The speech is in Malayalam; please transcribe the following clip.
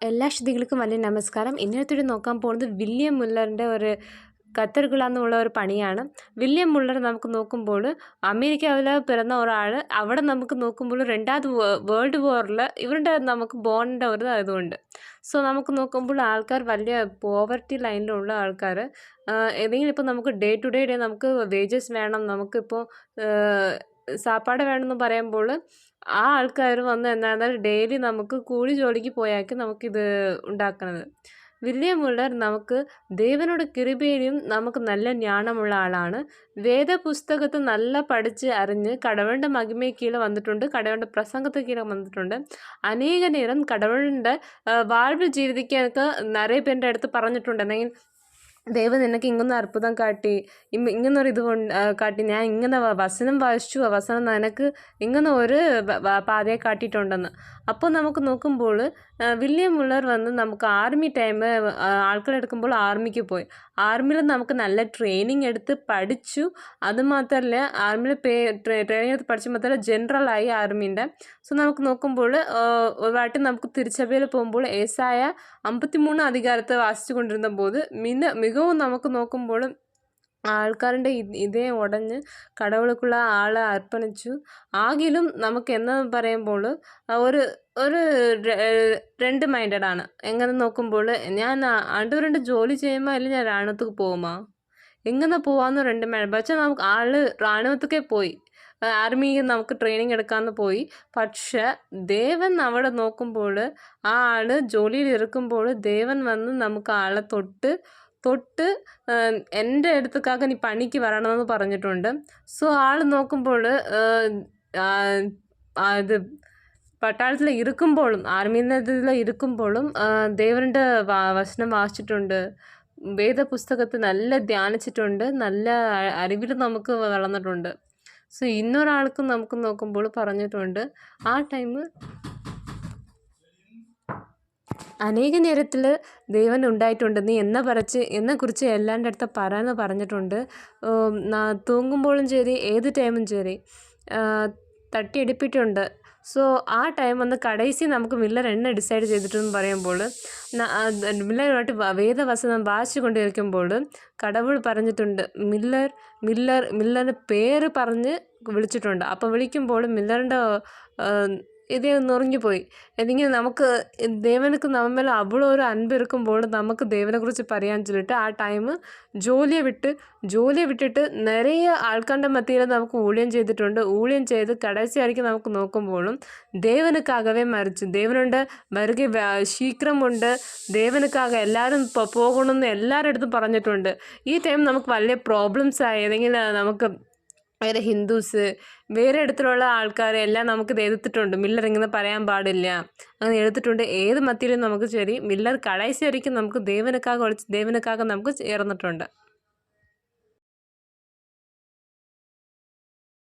എല്ലാ ശ്രുതികൾക്കും വലിയ നമസ്കാരം. ഇന്നത്തെ നോക്കാൻ പോകുന്നത് വില്യം മുല്ലറിൻ്റെ ഒരു ഖത്തർഗുള എന്നുള്ള ഒരു പണിയാണ്. വില്യം മുല്ലർ നമുക്ക് നോക്കുമ്പോൾ അമേരിക്കയിൽ പിറന്ന ഒരാൾ, അവിടെ നമുക്ക് നോക്കുമ്പോൾ രണ്ടാമത് വേൾഡ് വാറിൽ ഇവരുടെ നമുക്ക് ബോണിൻ്റെ ഒരു ഇതുണ്ട്. സോ നമുക്ക് നോക്കുമ്പോൾ ആൾക്കാർ വലിയ പോവർട്ടി ലൈനിലുള്ള ആൾക്കാർ, ഏതെങ്കിലും ഇപ്പോൾ നമുക്ക് ഡേ ടു ഡേ നമുക്ക് വേജസ് വേണം, നമുക്കിപ്പോൾ സാപ്പാട് വേണമെന്ന് പറയുമ്പോൾ ആ ആൾക്കാർ വന്ന് എന്നാൽ ഡെയിലി നമുക്ക് കൂലി ജോലിക്ക് പോയാക്കി നമുക്കിത് ഉണ്ടാക്കുന്നത്. വില്യം മുല്ലർ നമുക്ക് ദൈവനോട് കൃപയിലും നമുക്ക് നല്ല ജ്ഞാനമുള്ള ആളാണ്. വേദപുസ്തകത്തെ നല്ല പഠിച്ച് അറിഞ്ഞ് കടവളുടെ മഹിമയെ കീഴെ വന്നിട്ടുണ്ട്, കടവളുടെ പ്രസംഗത്തെ കീഴെ വന്നിട്ടുണ്ട്. അനേക നേരം കടവളുടെ വാഴ്വ് ജീവിതത്തിനൊക്കെ നിറയെ പേരുടെ അടുത്ത് പറഞ്ഞിട്ടുണ്ട്. എന്തെങ്കിൽ ദൈവം നിനക്ക് ഇങ്ങനൊരു അത്ഭുതം കാട്ടി, ഇങ്ങനൊരു ഇത് കാട്ടി, ഞാൻ ഇങ്ങനെ വസനം വായിച്ചു, വസനം നിനക്ക് ഇങ്ങനെ ഒരു പാതയെ കാട്ടിയിട്ടുണ്ടെന്ന്. അപ്പോൾ നമുക്ക് നോക്കുമ്പോൾ വില്യം മുല്ലർ വന്ന് നമുക്ക് ആർമി ടൈം ആൾക്കാരെടുക്കുമ്പോൾ ആർമിക്ക് പോയി. ആർമിയിൽ നമുക്ക് നല്ല ട്രെയിനിങ് എടുത്ത് പഠിച്ചു. അതുമാത്രമല്ല ആർമിയിൽ ട്രെയിനിങ് എടുത്ത് പഠിച്ച മാത്രമല്ല ജനറലായി ആർമീൻ്റെ. സോ നമുക്ക് നോക്കുമ്പോൾ ഒരു വാട്ടി നമുക്ക് തിരുച്ചഭയിൽ പോകുമ്പോൾ ഏസായ 53 അധികാരത്തെ വാസിച്ചു കൊണ്ടിരുന്നപ്പോൾ മികവും നമുക്ക് നോക്കുമ്പോൾ ആൾക്കാരുടെ ഇതേ ഉടഞ്ഞ് കടവുൾക്കുള്ള ആളെ അർപ്പണിച്ചു. ആകിലും നമുക്ക് എന്ന് പറയുമ്പോൾ ഒരു ഒരു 2 മൈൻഡാണ്. എങ്ങനെ നോക്കുമ്പോൾ ഞാൻ രണ്ട് ജോലി ചെയ്യുമ്പോൾ അല്ലെങ്കിൽ ഞാൻ റാണുവത്തേക്ക് പോകുമോ, എങ്ങനെ പോവാമെന്ന് 2 മൈൻഡ്. പക്ഷേ നമുക്ക് റാണുവത്തേക്കേ പോയി, ആർമിയിൽ നമുക്ക് ട്രെയിനിങ് എടുക്കാമെന്ന് പോയി. പക്ഷേ ദേവൻ അവിടെ നോക്കുമ്പോൾ ആ ആൾ ജോലിയിൽ ഇരിക്കുമ്പോൾ ദേവൻ വന്ന് നമുക്ക് ആളെ തൊട്ട് എൻ്റെ അടുത്തേക്കാக നീ പണിക്ക് വരണമെന്ന് പറഞ്ഞിട്ടുണ്ട്. സോ ആൾ നോക്കുമ്പോൾ ഇത് പട്ടാളത്തിൽ ഇരിക്കുമ്പോഴും ആർമിയിൽ ഇരിക്കുമ്പോഴും ദേവൻ്റെ വചനം വായിച്ചിട്ടുണ്ട്, വേദപുസ്തകത്തിൽ നല്ല ധ്യാനിച്ചിട്ടുണ്ട്, നല്ല അറിവിൽ നമുക്ക് വളർന്നിട്ടുണ്ട്. സോ ഇന്നൊരാൾക്കും നമുക്ക് നോക്കുമ്പോൾ പറഞ്ഞിട്ടുണ്ട് ആ ടൈം അനേക നേരത്തിൽ ദൈവൻ ഉണ്ടായിട്ടുണ്ട്, നീ എന്നെക്കുറിച്ച് എല്ലാവരുടെ അടുത്ത് പറയാമെന്ന് പറഞ്ഞിട്ടുണ്ട്. തൂങ്ങുമ്പോഴും ശരി ഏത് ടൈമും ശരി തട്ടിയെടുപ്പിട്ടുണ്ട്. സോ ആ ടൈം വന്ന് കടൈസി നമുക്ക് മില്ലർ എന്നെ ഡിസൈഡ് ചെയ്തിട്ടെന്ന് പറയുമ്പോൾ മില്ലറുമായിട്ട് വേദവസനം വായിച്ചു കൊണ്ടിരിക്കുമ്പോൾ കടവുൾ പറഞ്ഞിട്ടുണ്ട്, മില്ലറിൻ്റെ പേര് പറഞ്ഞ് വിളിച്ചിട്ടുണ്ട്. അപ്പോൾ വിളിക്കുമ്പോൾ മില്ലറിൻ്റെ ഇത് നുറങ്ങിപ്പോയി. എന്തെങ്കിലും നമുക്ക് ദേവനക്ക് നമ്മിൽ അവിടെ ഒരു അൻപ് ഇരിക്കുമ്പോൾ നമുക്ക് ദേവനെക്കുറിച്ച് പറയാൻ ചൊല്ലിട്ട് ആ ടൈം ജോലിയെ വിട്ടിട്ട് നിറയെ ആൾക്കാരുടെ മധ്യയിൽ നമുക്ക് ഊഴിയം ചെയ്തിട്ടുണ്ട്. ഊഴിയം ചെയ്ത് കടൈസിയായിരിക്കും നമുക്ക് നോക്കുമ്പോഴും ദേവനുക്കാകവേ മരിച്ചു. ദേവനുണ്ട് വരുക ശീഘ്രമുണ്ട്, ദേവനുക്കാകെ എല്ലാവരും പോകണമെന്ന് എല്ലാവരുടെ അടുത്തും പറഞ്ഞിട്ടുണ്ട്. ഈ ടൈം നമുക്ക് വലിയ പ്രോബ്ലംസ് ആയി. ഏതെങ്കിലും നമുക്ക് വേറെ ഹിന്ദുസ് വേറെ ഇടത്തിലുള്ള ആൾക്കാരെ എല്ലാം നമുക്ക് എതിർത്തിട്ടുണ്ട്. മില്ലർ ഇങ്ങനെ പറയാൻ പാടില്ല അങ്ങനെ എഴുതിയിട്ടുണ്ട്. ഏത് മത്തിയിലും നമുക്ക് ശരി മില്ലർ കടൈസിയായിരിക്കും നമുക്ക് ദേവനുക്കാകെ നമുക്ക് ചേർന്നിട്ടുണ്ട്.